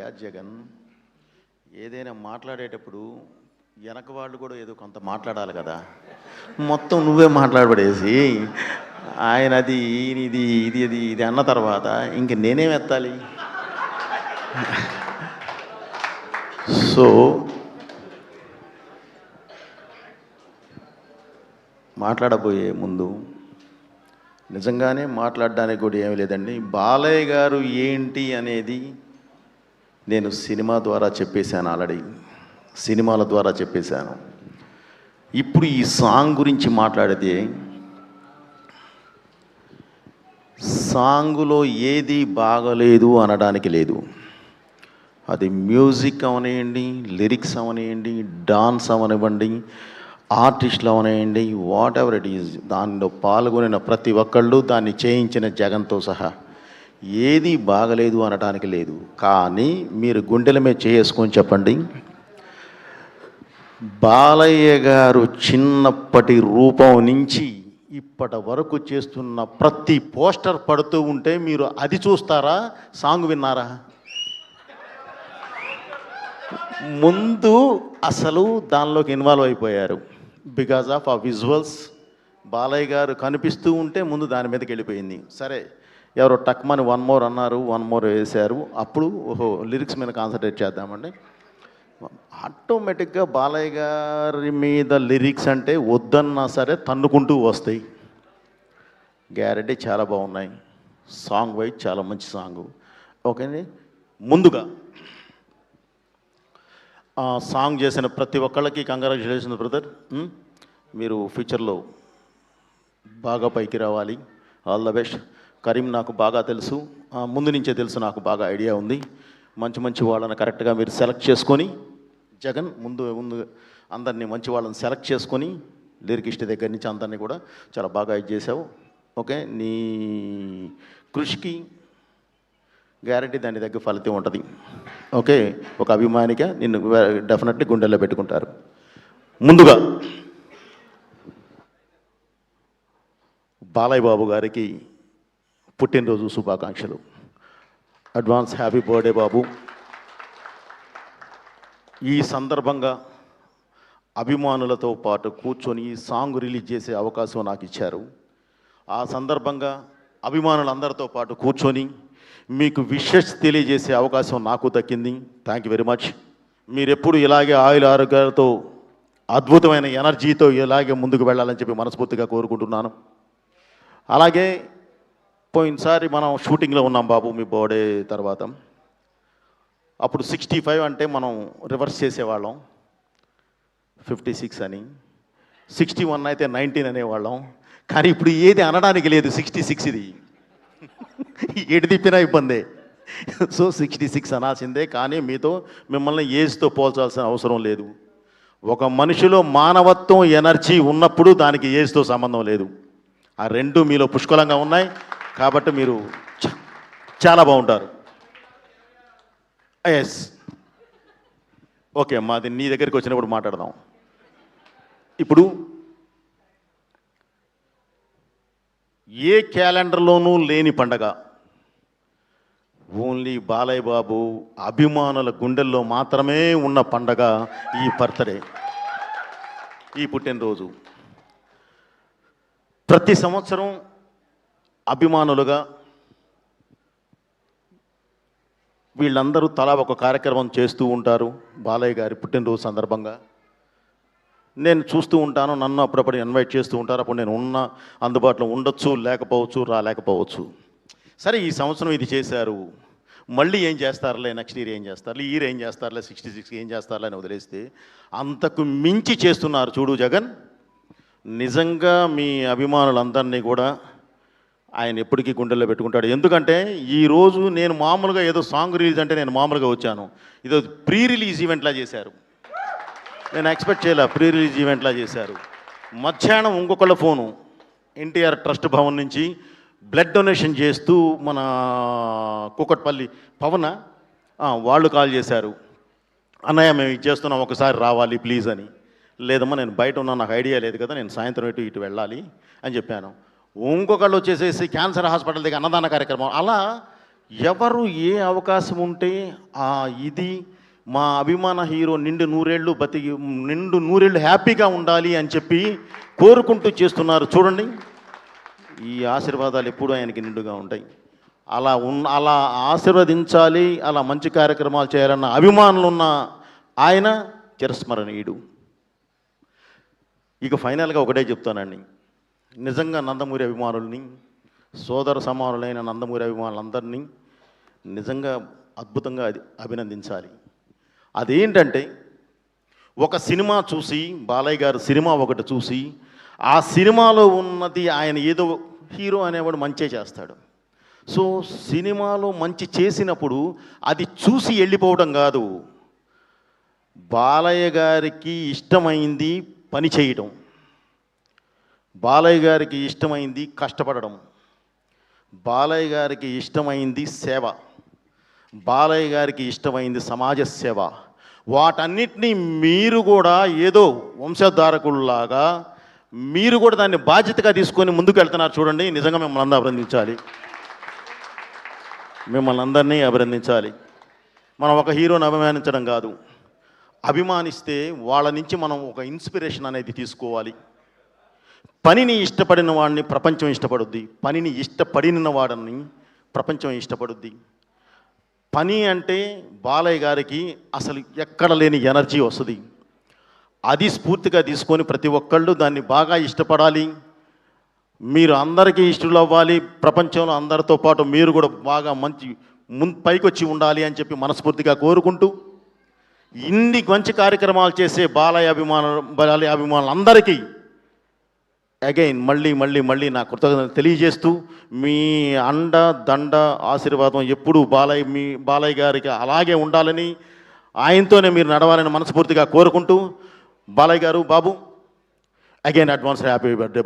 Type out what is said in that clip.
కాదు జగన్, ఏదైనా మాట్లాడేటప్పుడు వెనక వాళ్ళు కూడా ఏదో కొంత మాట్లాడాలి కదా. మొత్తం నువ్వే మాట్లాడబడేసి ఆయన అది ఇది ఇది ఇది ఇది అన్న తర్వాత ఇంక నేనేం ఎత్తాలి? సో మాట్లాడబోయే ముందు నిజంగానే మాట్లాడడానికి కూడా ఏమీ లేదండి. బాలయ్య గారు ఏంటి అనేది నేను సినిమా ద్వారా చెప్పేశాను, ఆల్రెడీ సినిమాల ద్వారా చెప్పేశాను. ఇప్పుడు ఈ సాంగ్ గురించి మాట్లాడితే సాంగులో ఏది బాగలేదు అనడానికి లేదు. అది మ్యూజిక్ అవనివ్వండి, లిరిక్స్ అవనివ్వండి, డాన్స్ అవనివ్వండి, ఆర్టిస్టులు అవనివ్వండి, వాట్ ఎవర్ ఇట్ ఈజ్, దానిలో పాల్గొనిన ప్రతి ఒక్కళ్ళు, దాన్ని చేయించిన జగన్తో సహా ఏది బాగలేదు అనడానికి లేదు. కానీ మీరు గుండెల మీద చేసుకొని చెప్పండి, బాలయ్య గారు చిన్నప్పటి రూపం నుంచి ఇప్పటి వరకు చేస్తున్న ప్రతి పోస్టర్ పడుతూ ఉంటే మీరు అది చూస్తారా, సాంగ్ విన్నారా? ముందు అసలు దానిలోకి ఇన్వాల్వ్ అయిపోయారు బికాజ్ ఆఫ్ ఆ విజువల్స్. బాలయ్య గారు కనిపిస్తూ ఉంటే ముందు దాని మీదకి వెళ్ళిపోయింది. సరే, ఎవరో టక్మని వన్ మోర్ అన్నారు, వన్ మోర్ వేశారు. అప్పుడు ఓహో లిరిక్స్ మీద కాన్సన్ట్రేట్ చేద్దామండి. ఆటోమేటిక్గా బాలయ్య గారి మీద లిరిక్స్ అంటే వద్దన్నా సరే తన్నుకుంటూ వస్తాయి. గ్యారెంటీ చాలా బాగున్నాయి, సాంగ్ వైజ్ చాలా మంచి సాంగు. ఓకేనండి. ముందుగా సాంగ్ చేసిన ప్రతి ఒక్కళ్ళకి కంగ్రాచులేషన్స్ బ్రదర్. మీరు ఫ్యూచర్లో బాగా పైకి రావాలి. All the best. కరీం నాకు బాగా తెలుసు, ముందు నుంచే తెలుసు, నాకు బాగా ఐడియా ఉంది. మంచి మంచి వాళ్ళని కరెక్ట్గా మీరు సెలెక్ట్ చేసుకొని, జగన్ ముందు అందరినీ మంచి వాళ్ళని సెలెక్ట్ చేసుకొని, లిరికిస్ట్ దగ్గర నుంచి అందరినీ కూడా చాలా బాగా ఇది చేసావు. ఓకే, నీ కృషికి గ్యారంటీ దాని దగ్గర ఫలితం ఉంటుంది. ఓకే, ఒక అభిమానిగా నిన్ను డెఫినెట్లీ గుండెల్లో పెట్టుకుంటారు. ముందుగా బాలయ్య బాబు గారికి పుట్టినరోజు శుభాకాంక్షలు. అడ్వాన్స్ హ్యాపీ బర్త్డే బాబు. ఈ సందర్భంగా అభిమానులతో పాటు కూర్చొని ఈ సాంగ్ రిలీజ్ చేసే అవకాశం నాకు ఇచ్చారు. ఆ సందర్భంగా అభిమానులందరితో పాటు కూర్చొని మీకు విషెస్ తెలియజేసే అవకాశం నాకు దక్కింది. Thank you very much. మీరు ఎప్పుడు ఇలాగే ఆయుల ఆరోగ్యాలతో, అద్భుతమైన ఎనర్జీతో ఇలాగే ముందుకు వెళ్ళాలని చెప్పి మనస్ఫూర్తిగా కోరుకుంటున్నాను. అలాగే పోయినసారి మనం షూటింగ్లో ఉన్నాం బాబు మీ బర్త్డే తర్వాత. అప్పుడు 65 అంటే మనం రివర్స్ చేసేవాళ్ళం, 56 అని. 61 అయితే 19 అనేవాళ్ళం. కానీ ఇప్పుడు ఏది అనడానికి లేదు, 66 ఇది. ఎటు తిప్పినా ఇబ్బందే. సో 66 అనాల్సిందే. కానీ మీతో మిమ్మల్ని ఏజ్తో పోల్చాల్సిన అవసరం లేదు. ఒక మనిషిలో మానవత్వం, ఎనర్జీ ఉన్నప్పుడు దానికి ఏజ్తో సంబంధం లేదు. ఆ రెండు మీలో పుష్కలంగా ఉన్నాయి కాబట్టి మీరు చాలా బాగుంటారు. ఎస్, ఓకే అమ్మా, అది నీ దగ్గరికి వచ్చినప్పుడు మాట్లాడదాం. ఇప్పుడు ఏ క్యాలెండర్లోనూ లేని పండగ, ఓన్లీ బాలయ్య బాబు అభిమానుల గుండెల్లో మాత్రమే ఉన్న పండగ ఈ బర్త్డే, ఈ పుట్టినరోజు. ప్రతి సంవత్సరం అభిమానులుగా వీళ్ళందరూ తలా ఒక కార్యక్రమం చేస్తూ ఉంటారు బాలయ్య గారి పుట్టినరోజు సందర్భంగా. నేను చూస్తూ ఉంటాను, నన్ను అప్పుడప్పుడు ఇన్వైట్ చేస్తూ ఉంటారు. అప్పుడు నేను అందుబాటులో ఉండొచ్చు, లేకపోవచ్చు, రాలేకపోవచ్చు. సరే, ఈ సంవత్సరం ఇది చేశారు, మళ్ళీ ఏం చేస్తారులే, నెక్స్ట్ ఇయర్ ఏం చేస్తారులే, ఈ ఇయర్ ఏం చేస్తారులే, 66 ఏం చేస్తారులే అని వదిలేస్తే అంతకు మించి చేస్తున్నారు చూడు జగన్. నిజంగా మీ అభిమానులందరినీ కూడా ఆయన ఎప్పటికీ గుండెల్లో పెట్టుకుంటాడు. ఎందుకంటే ఈరోజు నేను మామూలుగా ఏదో సాంగ్ రిలీజ్ అంటే నేను మామూలుగా వచ్చాను, ఇదో ప్రీ రిలీజ్ ఈవెంట్లా చేశారు. నేను ఎక్స్పెక్ట్ చేయలే, ప్రీ రిలీజ్ ఈవెంట్లా చేశారు. మధ్యాహ్నం ఇంకొకళ్ళ ఫోను, ఎన్టీఆర్ ట్రస్ట్ భవన్ నుంచి బ్లడ్ డొనేషన్ చేస్తూ మన కూకట్పల్లి పవన వాళ్ళు కాల్ చేశారు, అన్నయ్య మేము ఇది చేస్తున్నాం, ఒకసారి రావాలి ప్లీజ్ అని. లేదమ్మా నేను బయట ఉన్నా, నాకు ఐడియా లేదు కదా, నేను సాయంత్రం ఇటు వెళ్ళాలి అని చెప్పాను. ఇంకొకళ్ళు వచ్చేసేసి క్యాన్సర్ హాస్పిటల్ దగ్గర అన్నదాన కార్యక్రమం. అలా ఎవరు ఏ అవకాశం ఉంటే ఆ ఇది మా అభిమాన హీరో నిండు నూరేళ్ళు హ్యాపీగా ఉండాలి అని చెప్పి కోరుకుంటూ చేస్తున్నారు చూడండి. ఈ ఆశీర్వాదాలు ఎప్పుడూ ఆయనకి నిండుగా ఉంటాయి. అలా ఆశీర్వదించాలి, అలా మంచి కార్యక్రమాలు చేయాలన్న అభిమానులున్న ఆయన చిరస్మరణీయుడు. ఇక ఫైనల్గా ఒకటే చెప్తానండి, నిజంగా నందమూరి అభిమానుల్ని, సోదర సమానులైన నందమూరి అభిమానులందరినీ నిజంగా అద్భుతంగా అభినందించాలి. అదేంటంటే, ఒక సినిమా చూసి, బాలయ్య గారు సినిమా ఒకటి చూసి, ఆ సినిమాలో ఉన్నది ఆయన ఏదో హీరో అనేవాడు మంచే చేస్తాడు. సో సినిమాలో మంచి చేసినప్పుడు అది చూసి వెళ్ళిపోవడం కాదు, బాలయ్య గారికి ఇష్టమైంది పని చేయటం, బాలయ్య గారికి ఇష్టమైంది కష్టపడడం, బాలయ్య గారికి ఇష్టమైంది సేవ, బాలయ్య గారికి ఇష్టమైంది సమాజ సేవ. వాటన్నిటినీ మీరు కూడా ఏదో వంశధారకుల్లాగా మీరు కూడా దాన్ని బాధ్యతగా తీసుకొని ముందుకు వెళ్తున్నారు చూడండి. నిజంగా మిమ్మల్ని అందరూ అభినందించాలి, మిమ్మల్ని అందరినీ అభినందించాలి. మనం ఒక హీరోని అభిమానించడం కాదు, అభిమానిస్తే వాళ్ళ నుంచి మనం ఒక ఇన్స్పిరేషన్ అనేది తీసుకోవాలి. పనిని ఇష్టపడిన వాడిని ప్రపంచం ఇష్టపడుద్ది, పనిని ఇష్టపడిన వాడిని ప్రపంచం ఇష్టపడుద్ది. పని అంటే బాలయ్య గారికి అసలు ఎక్కడ లేని ఎనర్జీ వస్తుంది. అది స్ఫూర్తిగా తీసుకొని ప్రతి ఒక్కళ్ళు దాన్ని బాగా ఇష్టపడాలి. మీరు అందరికీ ఇష్టలు అవ్వాలి, ప్రపంచంలో అందరితో పాటు మీరు కూడా బాగా మంచి పైకి వచ్చి ఉండాలి అని చెప్పి మనస్ఫూర్తిగా కోరుకుంటూ, ఇన్ని మంచి కార్యక్రమాలు చేసే బాలయ్య అభిమానులందరికీ అగైన్ మళ్ళీ నా కృతజ్ఞతలు తెలియజేస్తూ, మీ అండ దండ ఆశీర్వాదం ఎప్పుడూ బాలయ్య గారికి అలాగే ఉండాలని, ఆయనతోనే మీరు నడవాలని మనస్ఫూర్తిగా కోరుకుంటూ, బాలయ్య గారు బాబు అగైన్ అడ్వాన్స్ హ్యాపీ బర్త్డే.